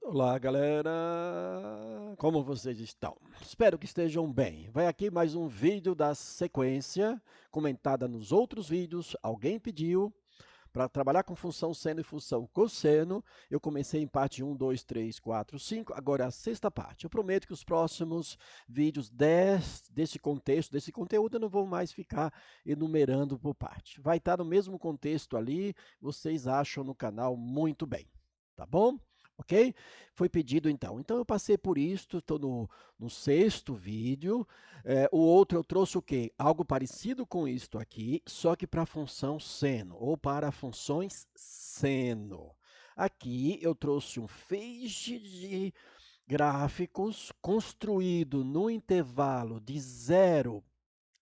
Olá, galera! Como vocês estão? Espero que estejam bem. Vai aqui mais um vídeo da sequência comentada nos outros vídeos. Alguém pediu para trabalhar com função seno e função cosseno. Eu comecei em parte 1, 2, 3, 4, 5. Agora é a sexta parte. Eu prometo que os próximos vídeos desse contexto, desse conteúdo, eu não vou mais ficar enumerando por parte. Vai estar no mesmo contexto ali. Vocês acham no canal muito bem. Tá bom? Ok? Foi pedido então. Então eu passei por isto, estou no sexto vídeo. O outro eu trouxe o quê? Algo parecido com isto aqui, só que para a função seno, ou para funções seno. Aqui eu trouxe um feixe de gráficos construído no intervalo de 0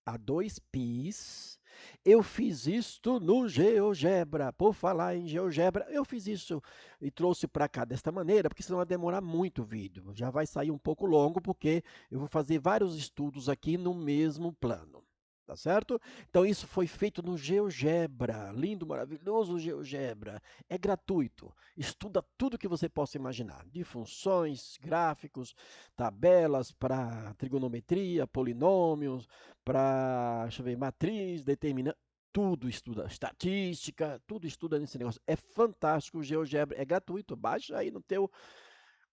a 2π. Eu fiz isto no GeoGebra. Por falar em GeoGebra, eu fiz isso e trouxe para cá desta maneira, porque senão vai demorar muito o vídeo. Já vai sair um pouco longo, porque eu vou fazer vários estudos aqui no mesmo plano. Tá certo? Então, isso foi feito no GeoGebra. Lindo, maravilhoso GeoGebra. É gratuito. Estuda tudo que você possa imaginar, de funções, gráficos, tabelas para trigonometria, polinômios, para, deixa eu ver, matriz, determinante, tudo estuda, estatística, tudo estuda nesse negócio. É fantástico, o GeoGebra é gratuito, baixa aí no teu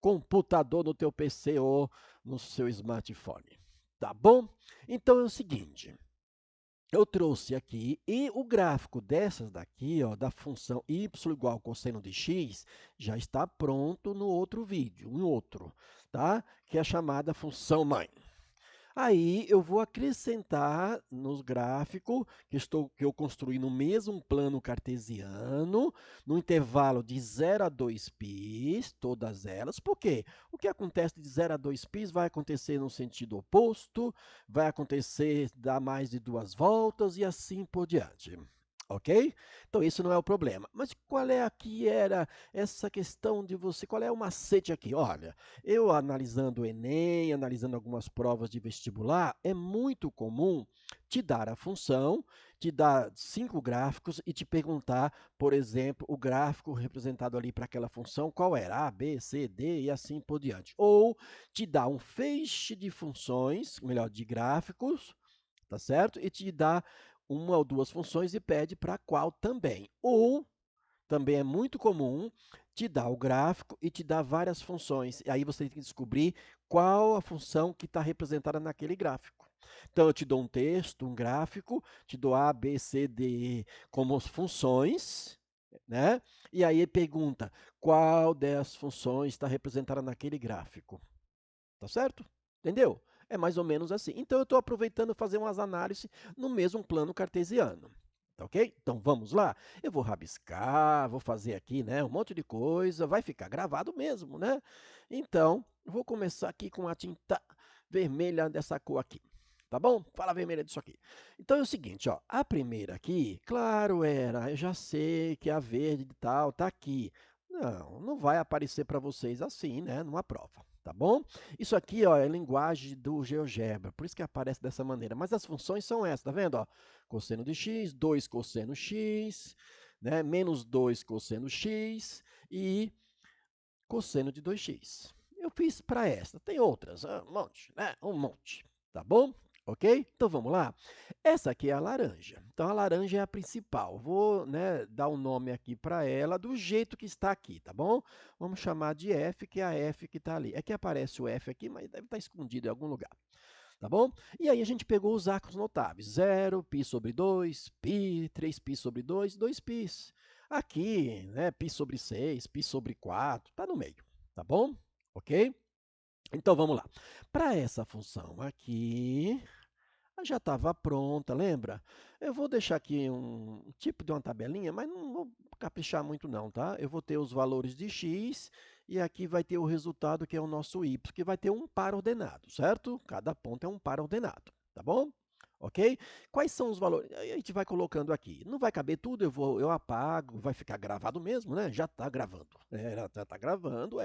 computador, no teu PC ou no seu smartphone. Tá bom? Então é o seguinte, eu trouxe aqui, e o gráfico dessas daqui, ó, da função y igual ao cosseno de x, já está pronto no outro vídeo, um outro, tá? Que é a chamada função mãe. Aí eu vou acrescentar nos gráficos que eu construí no mesmo plano cartesiano, no intervalo de 0 a 2π, todas elas. Por quê? O que acontece de 0 a 2π vai acontecer no sentido oposto, vai acontecer dar mais de 2 voltas e assim por diante. Ok? Então, isso não é o problema. Mas qual é aqui era essa questão de você, qual é o macete aqui? Olha, eu analisando o Enem, analisando algumas provas de vestibular, é muito comum te dar a função, te dar 5 gráficos e te perguntar, por exemplo, o gráfico representado ali para aquela função, qual era? A, B, C, D e assim por diante. Ou te dá um feixe de funções, melhor, de gráficos, tá certo? E te dá uma ou duas funções e pede para qual também. Ou também é muito comum te dar o gráfico e te dar várias funções. E aí você tem que descobrir qual a função que está representada naquele gráfico. Então, eu te dou um texto, um gráfico, te dou A, B, C, D, E como funções, né? E aí pergunta, qual das funções está representada naquele gráfico? Tá certo? Entendeu? É mais ou menos assim. Então, eu estou aproveitando fazer umas análises no mesmo plano cartesiano. Tá ok? Então, vamos lá? Eu vou rabiscar, vou fazer aqui, né, um monte de coisa, vai ficar gravado mesmo, né? Então, vou começar aqui com a tinta vermelha dessa cor aqui. Tá bom? Fala vermelha disso aqui. Então é o seguinte, ó, a primeira aqui, claro era, eu já sei que a verde e tal tá aqui. Não, não vai aparecer para vocês assim, né, numa prova, tá bom? Isso aqui, ó, é linguagem do GeoGebra, por isso que aparece dessa maneira. Mas as funções são essas, tá vendo? Ó? Cosseno de x, 2 cosseno x, né? Menos 2 cosseno x e cosseno de 2x. Eu fiz para esta, tem outras, um monte, né? Um monte, tá bom? Ok? Então vamos lá. Essa aqui é a laranja. Então a laranja é a principal. Vou, né, dar um nome aqui para ela do jeito que está aqui, tá bom? Vamos chamar de F, que é a F que está ali. É que aparece o F aqui, mas deve estar escondido em algum lugar. Tá bom? E aí a gente pegou os arcos notáveis. 0, π sobre 2, π, 3π sobre 2, 2π. Aqui, né, π sobre 6, π sobre 4, está no meio, tá bom? Ok? Então vamos lá. Para essa função aqui, já estava pronta, lembra? Eu vou deixar aqui um tipo de uma tabelinha, mas não vou caprichar muito não, tá? Eu vou ter os valores de x e aqui vai ter o resultado que é o nosso y, que vai ter um par ordenado, certo? Cada ponto é um par ordenado, tá bom? Ok? Quais são os valores? Aí a gente vai colocando aqui. Não vai caber tudo, eu apago, vai ficar gravado mesmo, né? Já está gravando. Já está gravando,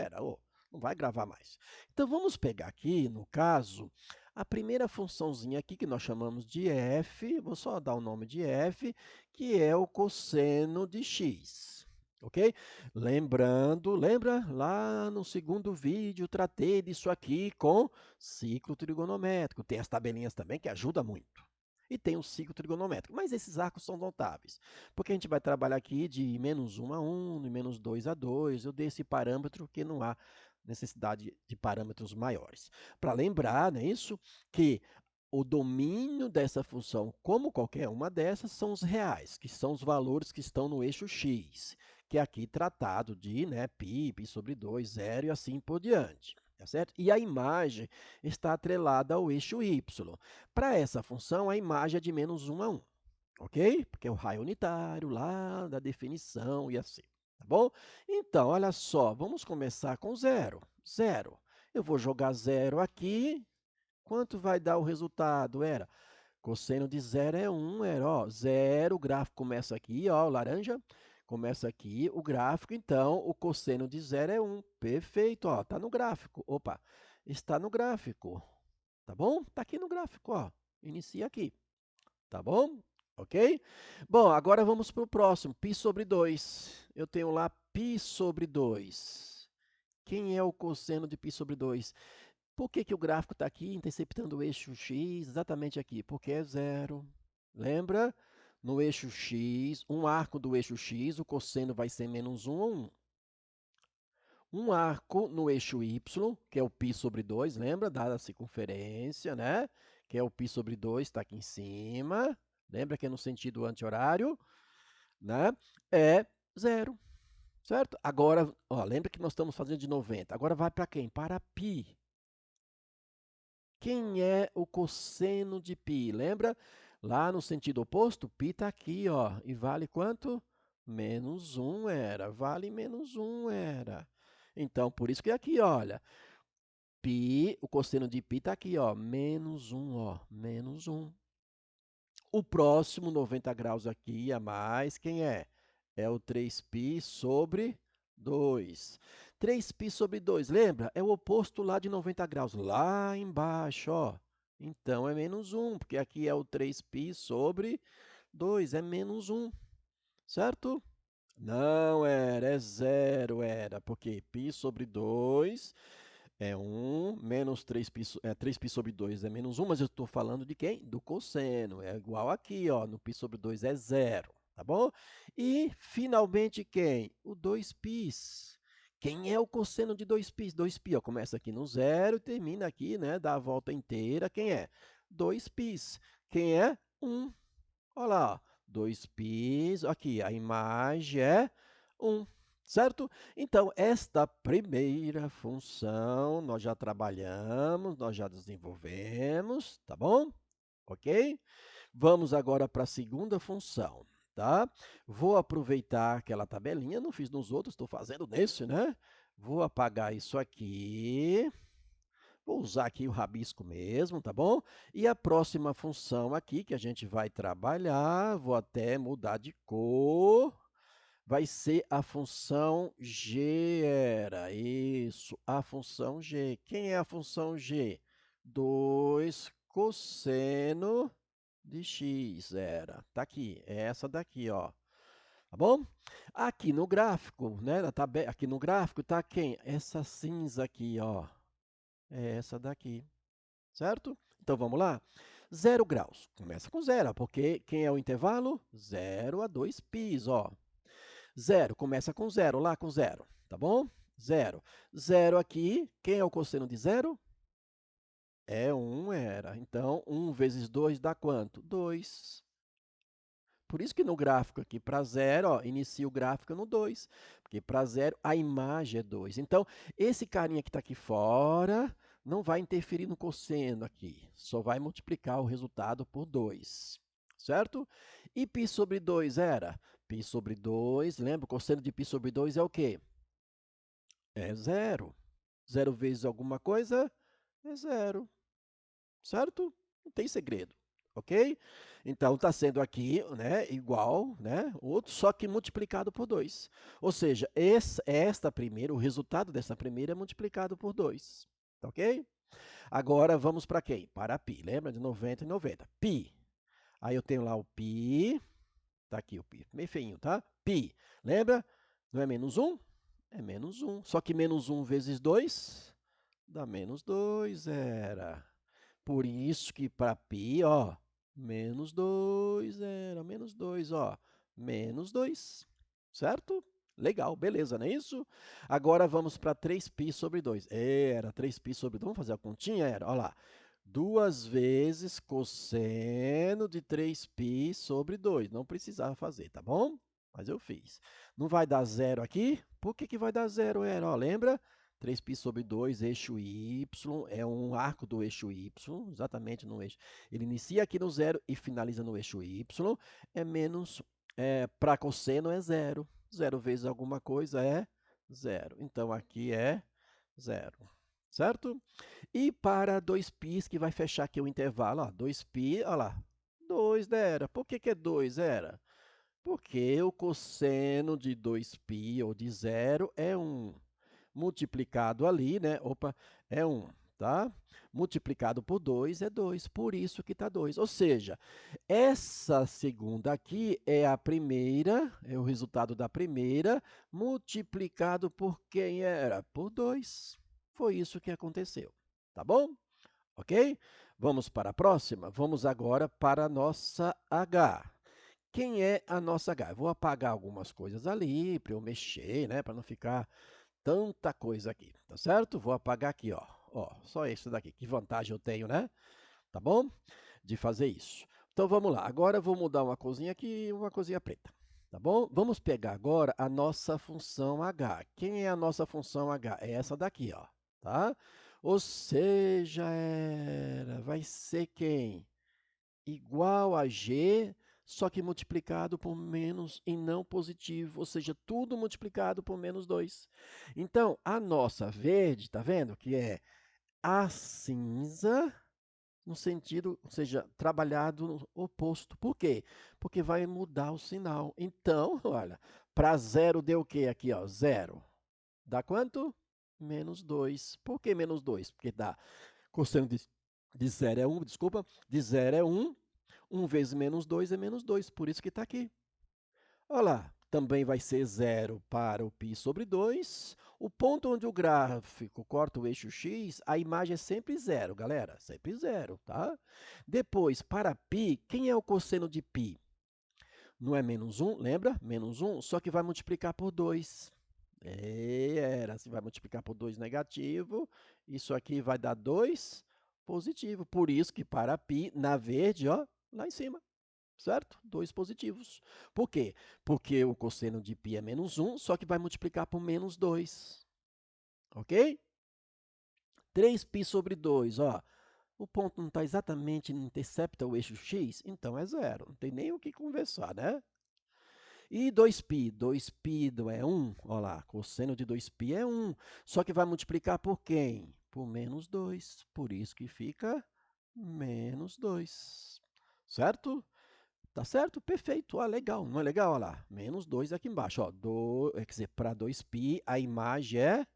não vai gravar mais. Então vamos pegar aqui, no caso, a primeira funçãozinha aqui que nós chamamos de f, vou só dar o nome de f, que é o cosseno de x. ok? Lembrando, lembra lá no segundo vídeo, tratei disso aqui com ciclo trigonométrico. Tem as tabelinhas também que ajudam muito. E tem o ciclo trigonométrico. Mas esses arcos são notáveis, porque a gente vai trabalhar aqui de -1 a 1, e -2 a 2. Eu dei esse parâmetro que não há necessidade de parâmetros maiores. Para lembrar, não é isso? Que o domínio dessa função, como qualquer uma dessas, são os reais, que são os valores que estão no eixo x, que é aqui tratado de, né, π sobre 2, 0 e assim por diante. Tá certo? E a imagem está atrelada ao eixo y. Para essa função, a imagem é de -1 a 1, ok? Porque é o raio unitário lá da definição e assim, tá bom? Então, olha só, vamos começar com zero. Zero. Eu vou jogar zero aqui. Quanto vai dar o resultado? Era cosseno de zero é 1, era, ó, zero, o gráfico começa aqui, ó, laranja, começa aqui o gráfico, então o cosseno de zero é 1. Perfeito, ó, tá no gráfico. Opa, está no gráfico, tá bom? Tá aqui no gráfico, ó, inicia aqui, tá bom? Ok? Bom, agora vamos para o próximo, π sobre 2. Eu tenho lá π sobre 2. Quem é o cosseno de π sobre 2? Por que, que o gráfico está aqui interceptando o eixo x exatamente aqui? Porque é zero. Lembra? No eixo x, um arco do eixo x, o cosseno vai ser -1 ou 1. Um arco no eixo y, que é o π sobre 2, lembra? Dada a circunferência, né? Que é o π sobre 2, está aqui em cima. Lembra que é no sentido anti-horário, né? É zero, certo? Agora, ó, lembra que nós estamos fazendo de 90. Agora vai para quem? Para π. Quem é o cosseno de π? Lembra? Lá no sentido oposto, π está aqui, ó, e vale quanto? -1 era, vale -1 era. Então, por isso que aqui, olha, π, o cosseno de π está aqui, ó, -1, ó, -1. O próximo 90 graus aqui a mais, quem é? É o 3π sobre 2. 3π sobre 2, lembra? É o oposto lá de 90 graus, lá embaixo, ó. Então, é -1, porque aqui é o 3π sobre 2, é -1, certo? Não era, é zero, era, porque π sobre 2 é 1, menos 3π, 3π sobre 2 é -1, mas eu estou falando de quem? Do cosseno. É igual aqui, ó, no π sobre 2 é zero, tá bom? E, finalmente, quem? O 2π. Quem é o cosseno de 2π? 2π, ó, começa aqui no zero e termina aqui, né? Dá a volta inteira. Quem é? 2π. Quem é? 1. Olha lá, ó, 2π. Aqui, a imagem é 1. Certo? Então, esta primeira função nós já trabalhamos, nós já desenvolvemos, tá bom? Ok? Vamos agora para a segunda função, tá? Vou aproveitar aquela tabelinha, não fiz nos outros, estou fazendo nesse, né? Vou apagar isso aqui. Vou usar aqui o rabisco mesmo, tá bom? E a próxima função aqui que a gente vai trabalhar, vou até mudar de cor, vai ser a função g, era isso, a função g. Quem é a função g? 2 cosseno de x, era. Tá aqui, é essa daqui, ó. Tá bom? Aqui no gráfico, né, aqui no gráfico tá quem? Essa cinza aqui, ó. É essa daqui, certo? Então vamos lá? 0 graus. Começa com zero, porque quem é o intervalo? 0 a 2 π, ó. 0, começa com zero, lá com zero, tá bom? Zero. Zero aqui, quem é o cosseno de zero? É 1, era. Então, 1 vezes 2 dá quanto? 2. Por isso que no gráfico aqui para zero, ó, inicia o gráfico no 2, porque para zero a imagem é 2. Então, esse carinha que está aqui fora não vai interferir no cosseno aqui, só vai multiplicar o resultado por 2, certo? E π sobre 2 era? Π sobre 2, lembra? O cosseno de π sobre 2 é o quê? É zero. Zero vezes alguma coisa é zero, certo? Não tem segredo, ok? Então, está sendo aqui, né, igual, né, outro, só que multiplicado por 2. Ou seja, esta primeira, o resultado dessa primeira é multiplicado por 2, ok? Agora, vamos para quem? Para π. Lembra de 90 e 90? Π. Aí eu tenho lá o π, está aqui o π, meio feinho, tá? Π. Lembra? Não é menos 1? É menos 1. Só que menos 1 vezes 2 dá menos 2, era. Por isso que para π, ó, menos 2 era menos 2, ó, menos 2, certo? Legal, beleza, não é isso? Agora vamos para 3π sobre 2. Era 3π sobre 2, vamos fazer a continha? Era, olha lá. 2 vezes cosseno de 3π sobre 2. Não precisava fazer, tá bom? Mas eu fiz. Não vai dar zero aqui? Por que que vai dar zero, era? Ó, lembra? 3π sobre 2, eixo y, é um arco do eixo y, exatamente no eixo. Ele inicia aqui no zero e finaliza no eixo y, é menos, para cosseno é zero. Zero vezes alguma coisa é zero. Então, aqui é zero, certo? E para 2π, que vai fechar aqui o intervalo, ó, 2π, olha lá, 2 era. Por que que é 2 era? Porque o cosseno de 2π ou de zero é 1. Multiplicado ali, né? Opa, é 1, tá? Multiplicado por 2 é 2, por isso que está 2. Ou seja, essa segunda aqui é a primeira, é o resultado da primeira, multiplicado por quem era? Por 2. Foi isso que aconteceu, tá bom? Ok? Vamos para a próxima? Vamos agora para a nossa H. Quem é a nossa H? Eu vou apagar algumas coisas ali para eu mexer, né? Para não ficar tanta coisa aqui, tá certo? Vou apagar aqui, ó. Ó, só isso daqui. Que vantagem eu tenho, né? Tá bom? De fazer isso. Então vamos lá. Agora eu vou mudar uma coisinha aqui, uma coisinha preta. Tá bom? Vamos pegar agora a nossa função h. Quem é a nossa função h? É essa daqui, ó. Tá? Ou seja, vai ser quem? Igual a g, só que multiplicado por menos e não positivo, ou seja, tudo multiplicado por menos 2. Então, a nossa verde, tá vendo? Que é a cinza, no sentido, ou seja, trabalhado no oposto. Por quê? Porque vai mudar o sinal. Então, olha, para zero deu o quê aqui, ó? Zero. Dá quanto? Menos 2. Por que menos 2? Porque dá cosseno de zero é 1, desculpa, de zero é 1, 1 vezes menos 2 é menos 2, por isso que está aqui. Olha lá, também vai ser zero para o π sobre 2. O ponto onde o gráfico corta o eixo x, a imagem é sempre zero, galera, sempre zero, tá? Depois, para π, quem é o cosseno de π? Não é menos 1, lembra? Menos 1, só que vai multiplicar por 2. Se vai multiplicar por 2 negativo, isso aqui vai dar 2 positivo. Por isso que para π, na verde, ó, lá em cima, certo? 2 positivos. Por quê? Porque o cosseno de π é menos 1, só que vai multiplicar por menos 2. Ok? 3π sobre 2, ó. O ponto não está exatamente, não intercepta o eixo x, então é zero. Não tem nem o que conversar, né? E 2π? 2π não é 1? Olha lá, cosseno de 2π é 1. Só que vai multiplicar por quem? Por menos 2. Por isso que fica menos 2. Certo? Tá certo? Perfeito. Ah, legal. Não é legal? Olha lá, menos 2 aqui embaixo. Ó, quer dizer, para 2π, a imagem é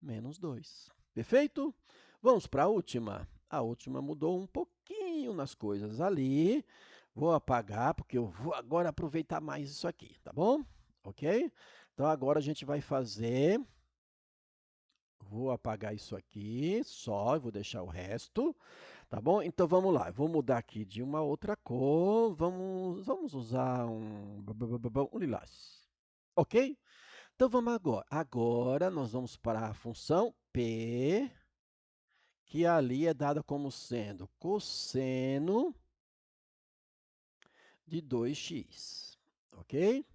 menos 2. Perfeito? Vamos para a última. A última mudou um pouquinho nas coisas ali. Vou apagar, porque eu vou agora aproveitar mais isso aqui, tá bom? Ok? Então, agora a gente vai fazer... Vou apagar isso aqui só, vou deixar o resto, tá bom? Então, vamos lá. Eu vou mudar aqui de uma outra cor. Vamos usar um lilás. Ok? Então, vamos agora. Agora, nós vamos para a função P, que ali é dada como sendo cosseno de 2x, ok?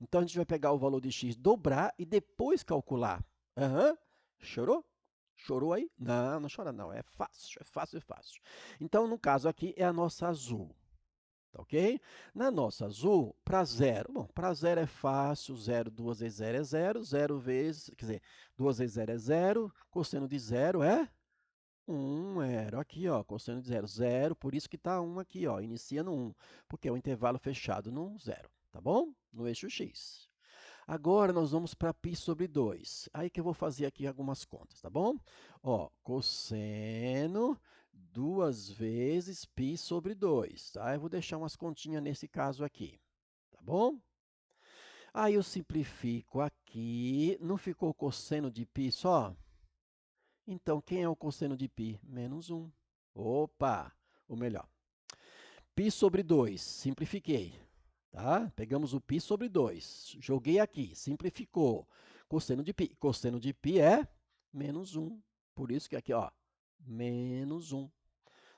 Então, a gente vai pegar o valor de x, dobrar e depois calcular. Aham. Chorou? Chorou aí? Não, não chora não. É fácil, é fácil, é fácil. Então, no caso aqui, é a nossa azul. Ok? Na nossa azul, para zero. Bom, para zero é fácil. Zero, 2 vezes zero é zero. Zero vezes, quer dizer, 2 vezes zero é zero. Cosseno de zero é 1, era aqui, ó, cosseno de zero, zero, por isso que está 1 aqui, ó, inicia no 1, porque é o intervalo fechado no zero, tá bom? No eixo x. Agora, nós vamos para π sobre 2. Aí que eu vou fazer aqui algumas contas, tá bom? Ó, cosseno 2 vezes π sobre 2, tá? Eu vou deixar umas continhas nesse caso aqui, tá bom? Aí eu simplifico aqui, não ficou cosseno de π só? Então, quem é o cosseno de π? Menos 1. Opa, ou melhor, π sobre 2, simplifiquei. Tá? Pegamos o π sobre 2, joguei aqui, simplificou. Cosseno de π. Cosseno de π é menos 1. Por isso que aqui, ó, menos 1.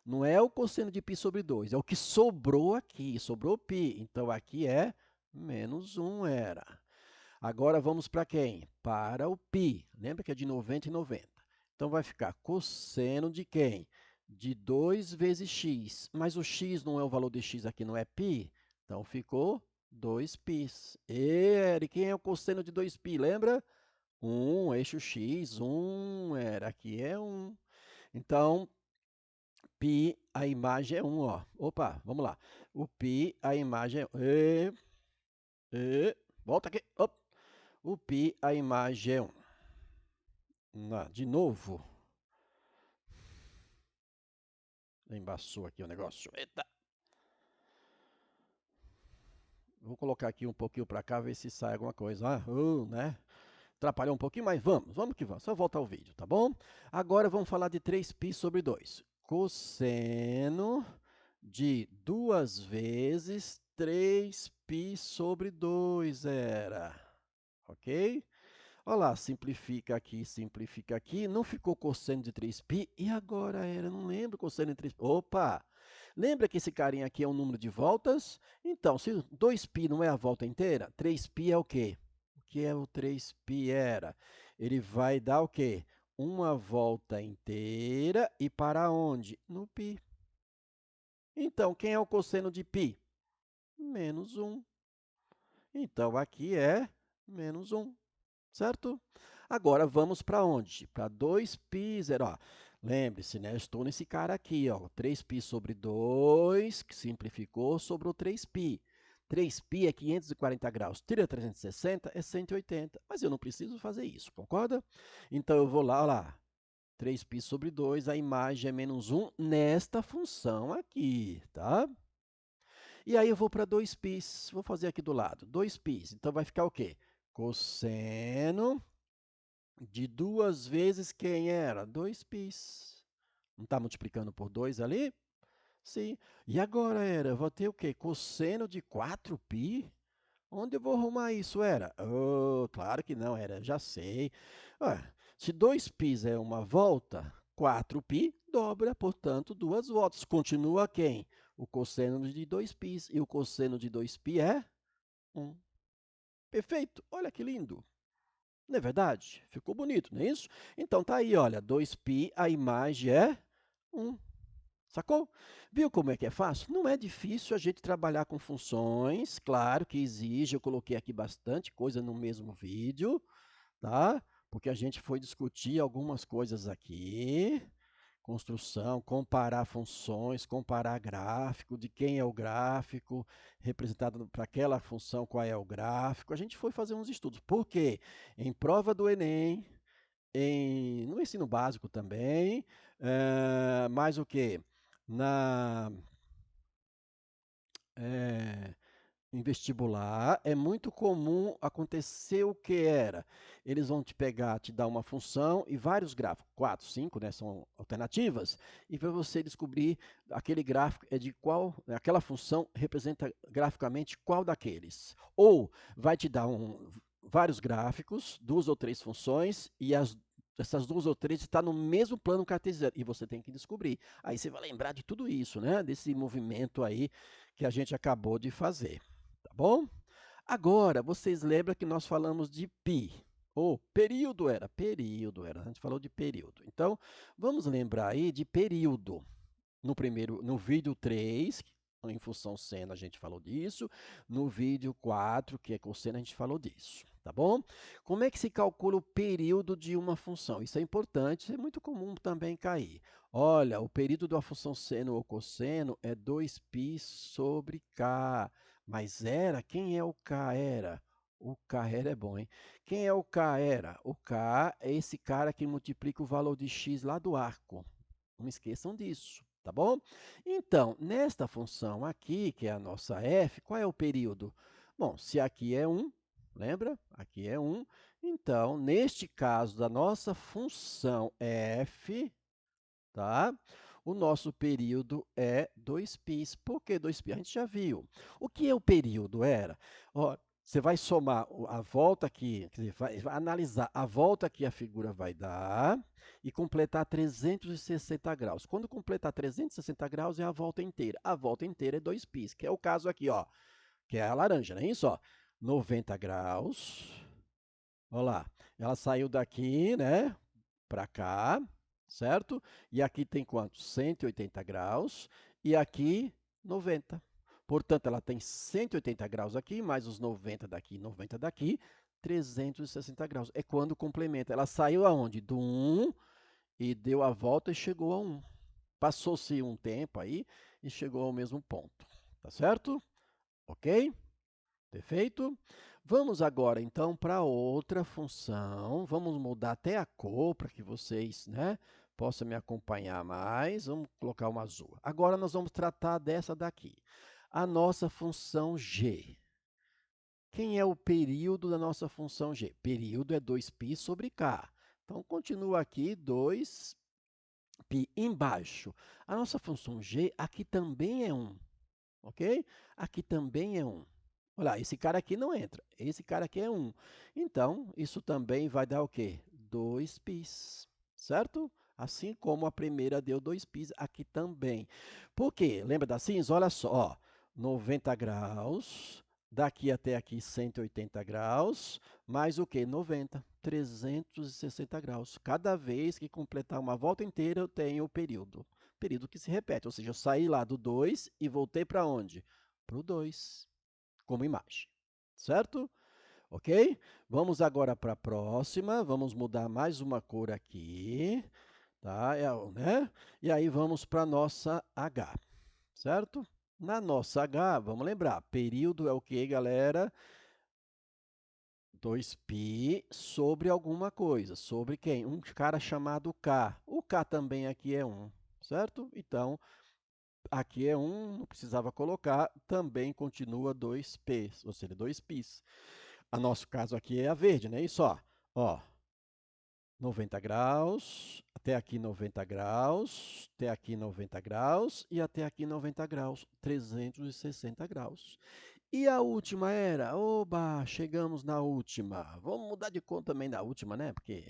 Não é o cosseno de π sobre 2, é o que sobrou aqui, sobrou π. Então, aqui é menos 1, era. Agora, vamos para quem? Para o π. Lembra que é de 90 em 90. Então, vai ficar cosseno de quem? De 2 vezes x. Mas o x não é o valor de x aqui, não é π? Então, ficou 2π. E quem é o cosseno de 2π? Lembra? 1, eixo x, 1, era. Aqui é 1. Então, π, a imagem é 1, ó. Opa, vamos lá. O π, a imagem é 1. Volta aqui. Op. O π, a imagem é 1. De novo. Embaçou aqui o negócio. Eita. Vou colocar aqui um pouquinho para cá, ver se sai alguma coisa. Né? Atrapalhou um pouquinho, mas vamos que vamos. Só voltar ao vídeo, tá bom? Agora vamos falar de 3π sobre 2. Cosseno de 2 vezes 3π sobre 2 era. Ok? Olha lá, simplifica aqui. Não ficou cosseno de 3π. E agora era? Não lembro cosseno de 3π. Opa! Lembra que esse carinha aqui é um número de voltas? Então, se 2π não é a volta inteira, 3π é o quê? O que é o 3π era? Ele vai dar o quê? Uma volta inteira e para onde? No π. Então, quem é o cosseno de π? Menos 1. Então, aqui é menos 1, certo? Agora, vamos para onde? Para 2π zero. Ó, lembre-se, né? Eu estou nesse cara aqui, ó, 3π sobre 2, que simplificou, sobrou 3π. 3π é 540 graus, tira 360 é 180, mas eu não preciso fazer isso, concorda? Então, eu vou lá, olha lá, 3π sobre 2, a imagem é menos 1 nesta função aqui, tá? E aí eu vou para 2π, vou fazer aqui do lado, 2π, então vai ficar o quê? Cosseno de 2 vezes quem era? 2π. Não está multiplicando por 2 ali? Sim. E agora era, eu vou ter o quê? Cosseno de 4π? Onde eu vou arrumar isso? Era? Oh, claro que não, era, já sei. Se 2π é uma volta, 4π dobra, portanto, 2 voltas. Continua quem? O cosseno de 2π. E o cosseno de 2π é 1. Perfeito, olha que lindo. Não é verdade? Ficou bonito, não é isso? Então, tá aí, olha, 2π, a imagem é 1. Sacou? Viu como é que é fácil? Não é difícil a gente trabalhar com funções, claro que exige, eu coloquei aqui bastante coisa no mesmo vídeo, tá? Porque a gente foi discutir algumas coisas aqui, construção, comparar funções, comparar gráfico, de quem é o gráfico, representado para aquela função, qual é o gráfico. A gente foi fazer uns estudos. Por quê? Em prova do Enem, no ensino básico também, mais o quê? Na, eh, Em vestibular, é muito comum acontecer o que era. Eles vão te pegar, te dar uma função e vários gráficos, 4, 5, né, são alternativas, e para você descobrir aquele gráfico é de qual, aquela função representa graficamente qual daqueles. Ou vai te dar vários gráficos, 2 ou 3 funções, e essas 2 ou 3 estão no mesmo plano cartesiano, e você tem que descobrir. Aí você vai lembrar de tudo isso, né, desse movimento aí que a gente acabou de fazer. Tá bom? Agora, vocês lembram que nós falamos de π. Ou período era, a gente falou de período. Então, vamos lembrar aí de período. No vídeo 3, em função seno, a gente falou disso. No vídeo 4, que é cosseno, a gente falou disso. Tá bom? Como é que se calcula o período de uma função? Isso é importante, é muito comum também cair. Olha, o período da função seno ou cosseno é 2π sobre k. Mas era, quem é o k era? O k era é bom, hein? Quem é o k era? O k é esse cara que multiplica o valor de x lá do arco. Não esqueçam disso, tá bom? Então, nesta função aqui, que é a nossa f, qual é o período? Bom, se aqui é 1, Lembra? Aqui é 1. Então, neste caso da nossa função f, tá? O nosso período é 2π. Por que 2π? A gente já viu. O que é o período? Ó, você vai somar a volta aqui, quer dizer, vai analisar a volta que a figura vai dar e completar 360 graus. Quando completar 360 graus é a volta inteira. A volta inteira é 2π, que é o caso aqui, ó, que é a laranja, não é isso? Ó, 90 graus. Olha lá, ela saiu daqui, né, para cá, certo? E aqui tem quanto? 180 graus. E aqui, 90. Portanto, ela tem 180 graus aqui, mais os 90 daqui, 90 daqui, 360 graus. É quando complementa. Ela saiu aonde? Do 1 e deu a volta e chegou a 1. Passou-se um tempo aí e chegou ao mesmo ponto. Tá certo? Ok? Perfeito? Vamos agora, então, para outra função. Vamos mudar até a cor para que vocês, né, possam me acompanhar mais. Vamos colocar uma azul. Agora nós vamos tratar dessa daqui. A nossa função g. Quem é o período da nossa função g? Período é 2π sobre k. Então, continua aqui 2π embaixo. A nossa função g aqui também é 1. Ok? Aqui também é 1. Olha, esse cara aqui não entra. Esse cara aqui é 1. Então, isso também vai dar o quê? 2π, certo? Assim como a primeira deu 2π, aqui também. Por quê? Lembra da cinza? Olha só, ó, 90 graus, daqui até aqui 180 graus, mais o quê? 90, 360 graus. Cada vez que completar uma volta inteira, eu tenho o período. Período que se repete, ou seja, eu saí lá do 2 e voltei para onde? Para o 2 como imagem, certo? Ok? Vamos agora para a próxima, vamos mudar mais uma cor aqui, tá? Né? E aí vamos para a nossa H, certo? Na nossa H, vamos lembrar, período é o que, galera? 2π sobre alguma coisa. Sobre quem? Um cara chamado K. O K também aqui é 1, certo? Então, aqui é 1, não precisava colocar, também continua 2π, ou seja, 2πs. O nosso caso aqui é a verde, não é isso? Ó, 90 graus, até aqui 90 graus, até aqui 90 graus e até aqui 90 graus, 360 graus. E a última era? Oba, chegamos na última. Vamos mudar de cor também da última, né? Porque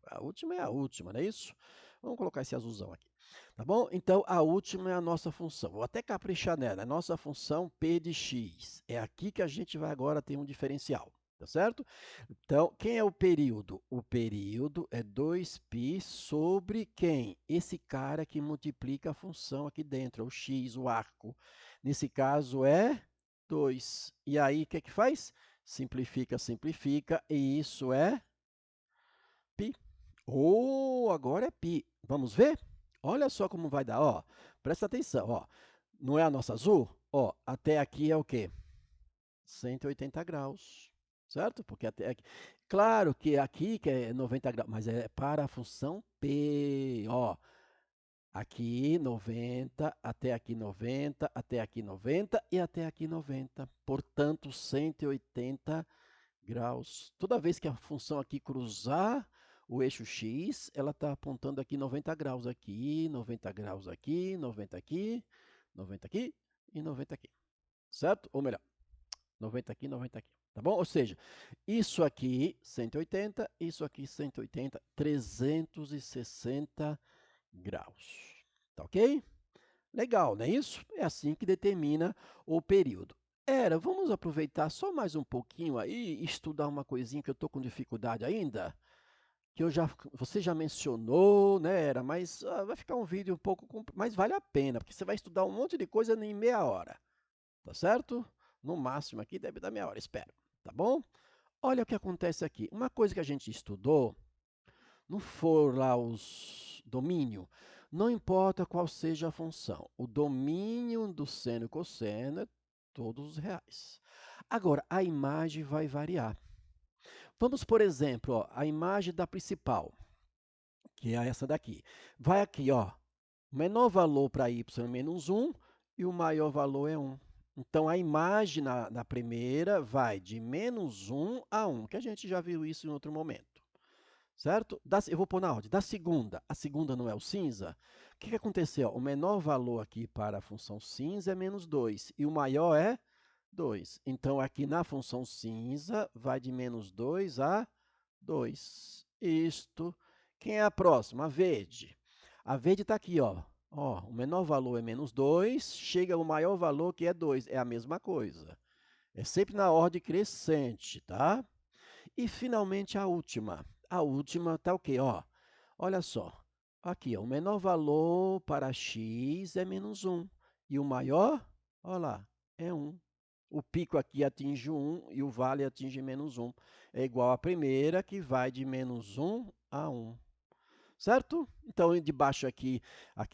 a última é a última, não é isso? Vamos colocar esse azulzão aqui. Tá bom? Então, a última é a nossa função. Vou até caprichar nela. A nossa função P de x. É aqui que a gente vai agora ter um diferencial. Tá certo? Então, quem é o período? O período é 2π sobre quem? Esse cara que multiplica a função aqui dentro, é o x, o arco. Nesse caso é 2. E aí, o que é que faz? Simplifica, simplifica, e isso é π. Agora é π. Vamos ver? Olha só como vai dar, ó. Presta atenção, ó. Não é a nossa azul? Ó, até aqui é o quê? 180 graus, certo? Porque até aqui. Claro que aqui que é 90 graus, mas é para a função P, ó. Aqui 90, até aqui 90, até aqui 90 e até aqui 90. Portanto, 180 graus. Toda vez que a função aqui cruzar o eixo x, ela está apontando aqui 90 graus aqui, 90 graus aqui, 90 aqui, 90 aqui e 90 aqui. Certo? Ou melhor, 90 aqui, 90 aqui. Tá bom? Ou seja, isso aqui 180, isso aqui 180, 360 graus. Tá ok? Legal, não é isso? É assim que determina o período. Vamos aproveitar só mais um pouquinho aí e estudar uma coisinha que eu estou com dificuldade ainda, que você já mencionou, né, mas vai ficar um vídeo um pouco, mas vale a pena, porque você vai estudar um monte de coisa em meia hora, tá certo? No máximo aqui deve dar meia hora, espero, tá bom? Olha o que acontece aqui. Uma coisa que a gente estudou, não for lá os domínio, não importa qual seja a função, o domínio do seno e cosseno é todos os reais. Agora, a imagem vai variar. Vamos, por exemplo, ó, a imagem da principal, que é essa daqui. Vai aqui, ó, o menor valor para y é -1 e o maior valor é 1. Então, a imagem na primeira vai de -1 a 1, que a gente já viu isso em outro momento, certo? Eu vou pôr na ordem. Da segunda, a segunda não é o cinza? O que aconteceu? O menor valor aqui para a função cinza é -2 e o maior é 2. Então, aqui na função cinza, vai de -2 a 2. Isto. Quem é a próxima? A verde. A verde está aqui, ó. Ó, o menor valor é -2, chega ao maior valor que é 2. É a mesma coisa. É sempre na ordem crescente, tá? E finalmente a última. A última está o quê? Ó, olha só. Aqui, ó, o menor valor para x é -1. E o maior, olha lá, é 1. O pico aqui atinge 1 e o vale atinge -1. É igual à primeira, que vai de -1 a 1. Certo? Então, debaixo aqui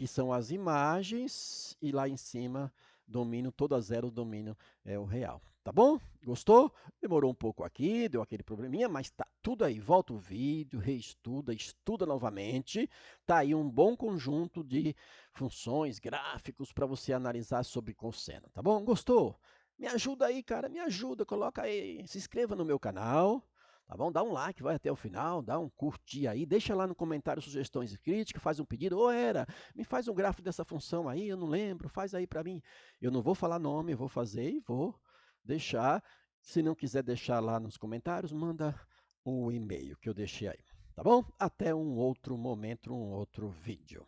são as imagens e lá em cima, domínio, todas elas, o domínio é o real. Tá bom? Gostou? Demorou um pouco aqui, deu aquele probleminha, mas tá tudo aí. Volta o vídeo, reestuda, estuda novamente. Tá aí um bom conjunto de funções, gráficos para você analisar sobre cosseno, tá bom? Gostou? Me ajuda aí, cara, me ajuda, coloca aí, se inscreva no meu canal. Tá bom? Dá um like, vai até o final, dá um curtir aí, deixa lá no comentário sugestões e críticas, faz um pedido. Ô, me faz um gráfico dessa função aí, eu não lembro, faz aí para mim. Eu não vou falar nome, eu vou fazer e vou deixar. Se não quiser deixar lá nos comentários, manda um e-mail que eu deixei aí. Tá bom? Até um outro momento, um outro vídeo.